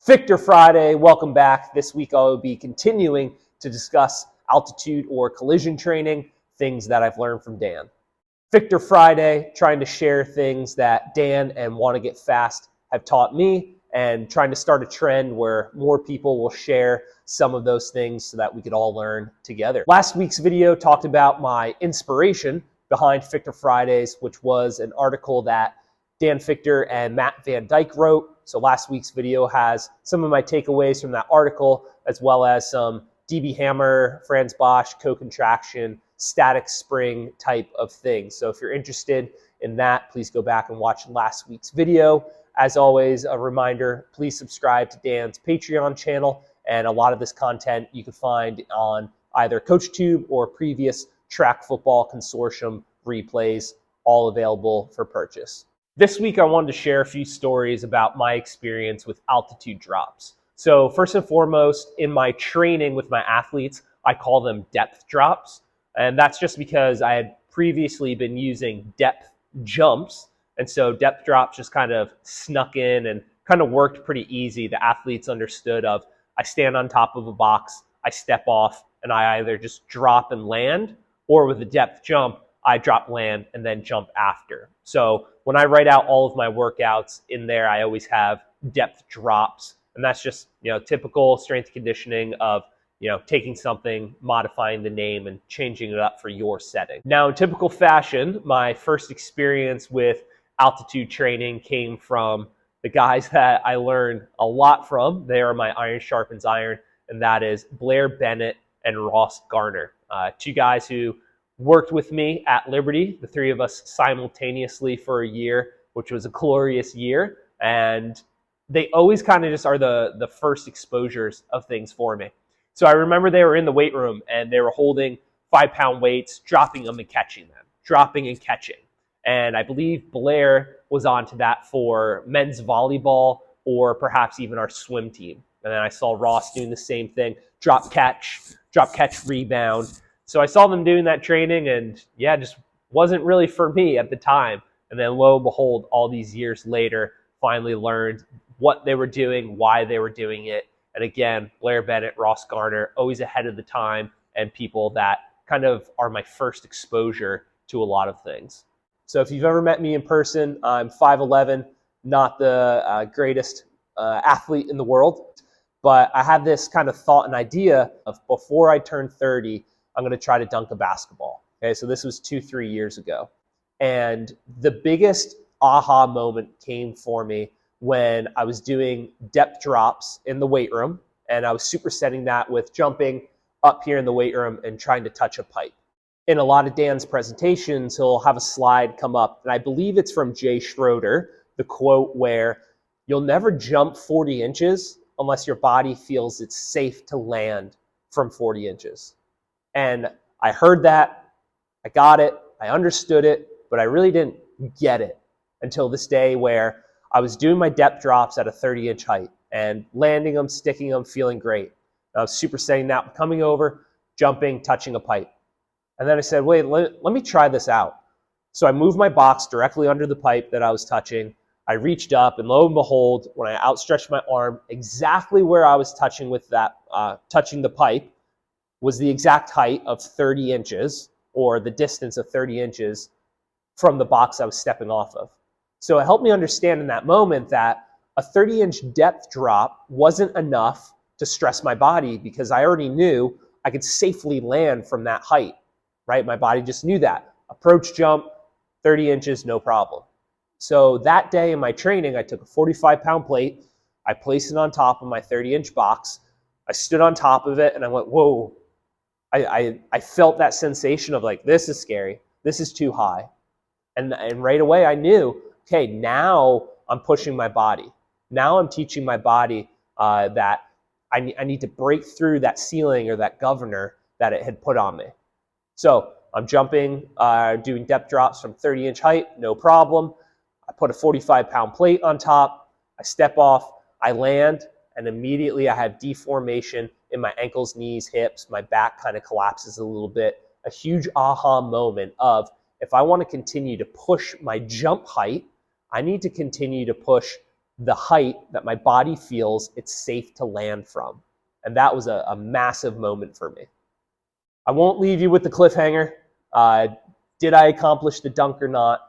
Fichter Friday, welcome back. This week I'll be continuing to discuss altitude or collision training, things that I've learned from Dan. Fichter Friday, trying to share things that Dan and Want to Get Fast have taught me and trying to start a trend where more people will share some of those things so that we could all learn together. Last week's video talked about my inspiration behind Fichter Fridays, which was an article that Dan Fichter and Matt Van Dyke wrote. So last week's video has some of my takeaways from that article, as well as some DB Hammer, Franz Bosch, co-contraction, static spring type of things. So if you're interested in that, please go back and watch last week's video. As always, a reminder, please subscribe to Dan's Patreon channel, and a lot of this content you can find on either CoachTube or previous Track Football Consortium replays, all available for purchase. This week, I wanted to share a few stories about my experience with altitude drops. So first and foremost, in my training with my athletes, I call them depth drops. And that's just because I had previously been using depth jumps. And so depth drops just kind of snuck in and kind of worked pretty easy. The athletes understood of I stand on top of a box, I step off, and I either just drop and land, or with a depth jump, I drop, land, and then jump after. So when I write out all of my workouts in there, I always have depth drops. And that's just, typical strength conditioning of, taking something, modifying the name, and changing it up for your setting. Now, in typical fashion, my first experience with altitude training came from the guys that I learned a lot from. They are my iron sharpens iron, and that is Blair Bennett and Ross Garner. Two guys who worked with me at Liberty, the three of us simultaneously for a year, which was a glorious year. And they always kind of just are the first exposures of things for me. So I remember they were in the weight room and they were holding 5-pound weights, dropping them and catching them, dropping and catching. And I believe Blair was onto that for men's volleyball or perhaps even our swim team. And then I saw Ross doing the same thing, drop catch, rebound. So I saw them doing that training and just wasn't really for me at the time. And then lo and behold, all these years later, finally learned what they were doing, why they were doing it. And again, Blair Bennett, Ross Garner, always ahead of the time and people that kind of are my first exposure to a lot of things. So if you've ever met me in person, I'm 5'11", not the greatest athlete in the world, but I had this kind of thought and idea of before I turned 30, I'm going to try to dunk a basketball. Okay, so this was 2-3 years ago. And the biggest aha moment came for me when I was doing depth drops in the weight room, and I was supersetting that with jumping up here in the weight room and trying to touch a pipe. In a lot of Dan's presentations, he'll have a slide come up, and I believe it's from Jay Schroeder, the quote where you'll never jump 40 inches unless your body feels it's safe to land from 40 inches. And I heard that, I got it, I understood it, but I really didn't get it until this day where I was doing my depth drops at a 30-inch height and landing them, sticking them, feeling great. I was supersetting that, coming over, jumping, touching a pipe. And then I said, wait, let me try this out. So I moved my box directly under the pipe that I was touching. I reached up, and lo and behold, when I outstretched my arm, exactly where I was touching with that, touching the pipe, was the exact height of 30 inches, or the distance of 30 inches from the box I was stepping off of. So it helped me understand in that moment that a 30-inch depth drop wasn't enough to stress my body because I already knew I could safely land from that height, right? My body just knew that. Approach jump, 30 inches, no problem. So that day in my training, I took a 45-pound plate, I placed it on top of my 30-inch box, I stood on top of it, and I went, whoa. I felt that sensation of like, this is scary. This is too high. And right away I knew, okay, now I'm pushing my body. Now I'm teaching my body that I need to break through that ceiling or that governor that it had put on me. So I'm jumping, doing depth drops from 30-inch height, no problem. I put a 45-pound plate on top. I step off, I land, and immediately I have deformation in my ankles, knees, hips. My back kind of collapses a little bit. A huge aha moment of, if I want to continue to push my jump height, I need to continue to push the height that my body feels it's safe to land from. And that was a massive moment for me. I won't leave you with the cliffhanger. Did I accomplish the dunk or not?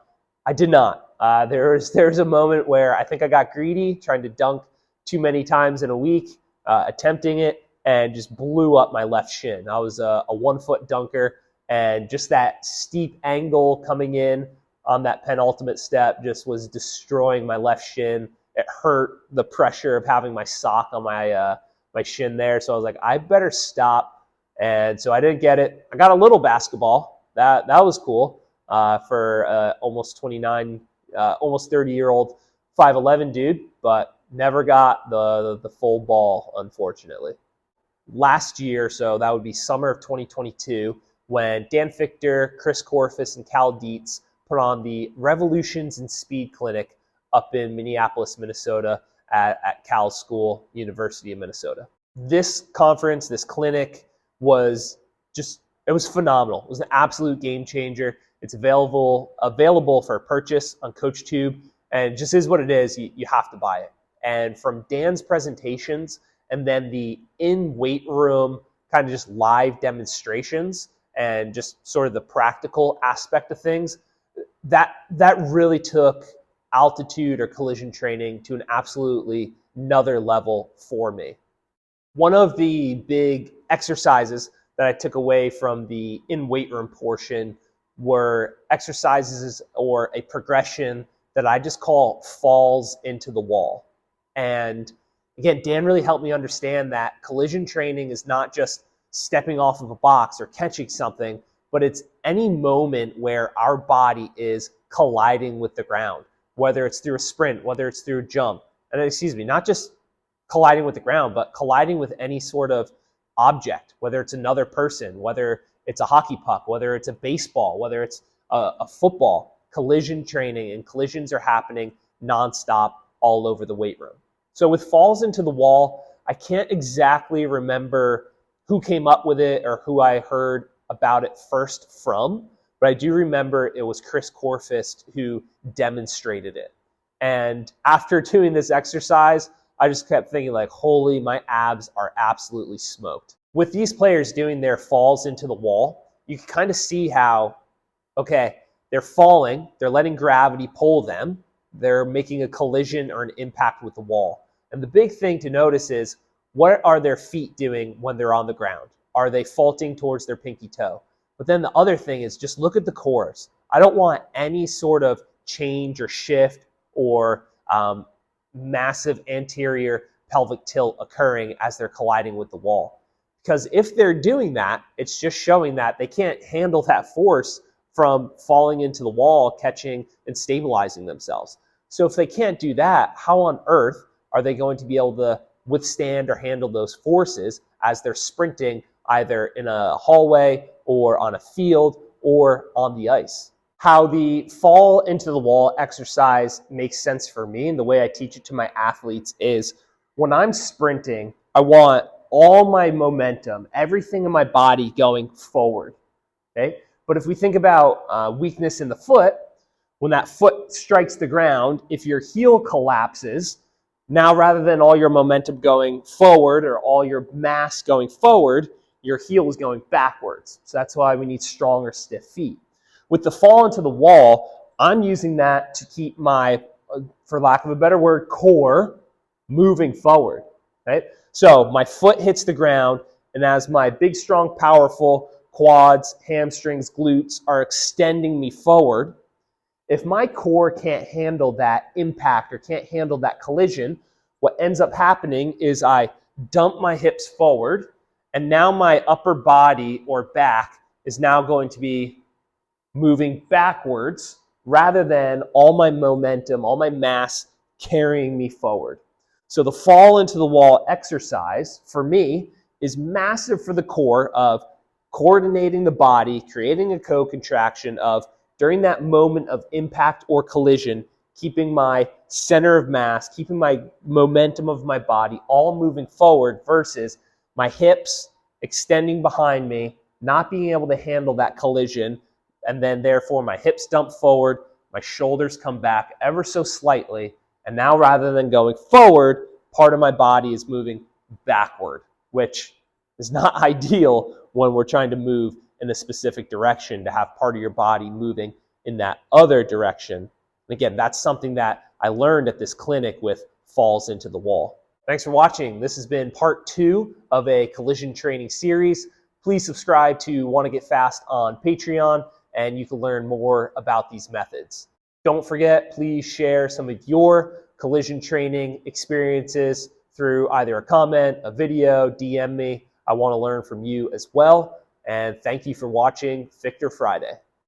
I did not. There's a moment where I think I got greedy, trying to dunk too many times in a week, attempting it, and just blew up my left shin. I was a 1 foot dunker, and just that steep angle coming in on that penultimate step just was destroying my left shin. It hurt, the pressure of having my sock on my shin there. So I was like, I better stop. And so I didn't get it. I got a little basketball. That was cool for almost 29, almost 30-year-old 5'11" dude, but never got the full ball, unfortunately. Last year, so that would be summer of 2022, when Dan Fichter, Chris Korfis, and Cal Dietz put on the Revolutions in Speed Clinic up in Minneapolis, Minnesota at Cal's school, University of Minnesota. This conference, this clinic was it was phenomenal. It was an absolute game changer. It's available for purchase on CoachTube, and it just is what it is. You have to buy it. And from Dan's presentations and then the in-weight room kind of just live demonstrations and just sort of the practical aspect of things, that really took altitude or collision training to an absolutely another level for me. One of the big exercises that I took away from the in-weight room portion were exercises or a progression that I just call falls into the wall. And again, Dan really helped me understand that collision training is not just stepping off of a box or catching something, but it's any moment where our body is colliding with the ground, whether it's through a sprint, whether it's through a jump, and not just colliding with the ground, but colliding with any sort of object, whether it's another person, whether it's a hockey puck, whether it's a baseball, whether it's a football. Collision training and collisions are happening nonstop all over the weight room. So with falls into the wall, I can't exactly remember who came up with it or who I heard about it first from, but I do remember it was Chris Korfist who demonstrated it. And after doing this exercise, I just kept thinking like, holy, my abs are absolutely smoked. With these players doing their falls into the wall, you can kind of see how, okay, they're falling, they're letting gravity pull them, they're making a collision or an impact with the wall. And the big thing to notice is, what are their feet doing when they're on the ground? Are they faulting towards their pinky toe? But then the other thing is just look at the cores. I don't want any sort of change or shift or massive anterior pelvic tilt occurring as they're colliding with the wall. Because if they're doing that, it's just showing that they can't handle that force from falling into the wall, catching and stabilizing themselves. So if they can't do that, how on earth are they going to be able to withstand or handle those forces as they're sprinting either in a hallway or on a field or on the ice? How the fall into the wall exercise makes sense for me and the way I teach it to my athletes is when I'm sprinting, I want all my momentum, everything in my body going forward, okay? But if we think about weakness in the foot, when that foot strikes the ground, if your heel collapses, now rather than all your momentum going forward or all your mass going forward, your heel is going backwards. So that's why we need strong or stiff feet. With the fall into the wall, I'm using that to keep my, for lack of a better word, core moving forward, right? So my foot hits the ground, and as my big, strong, powerful quads, hamstrings, glutes are extending me forward, if my core can't handle that impact or can't handle that collision, what ends up happening is I dump my hips forward, and now my upper body or back is now going to be moving backwards rather than all my momentum, all my mass carrying me forward. So the fall into the wall exercise for me is massive for the core of coordinating the body, creating a co-contraction of, during that moment of impact or collision, keeping my center of mass, keeping my momentum of my body all moving forward versus my hips extending behind me, not being able to handle that collision, and then therefore my hips dump forward, my shoulders come back ever so slightly, And now rather than going forward, part of my body is moving backward, which is not ideal when we're trying to move in a specific direction, to have part of your body moving in that other direction. And again, that's something that I learned at this clinic with falls into the wall. Thanks for watching. This has been part 2 of a collision training series. Please subscribe to Want to Get Fast on Patreon, and you can learn more about these methods. Don't forget, please share some of your collision training experiences through either a comment, a video, DM me. I want to learn from you as well. And thank you for watching Fichter Friday.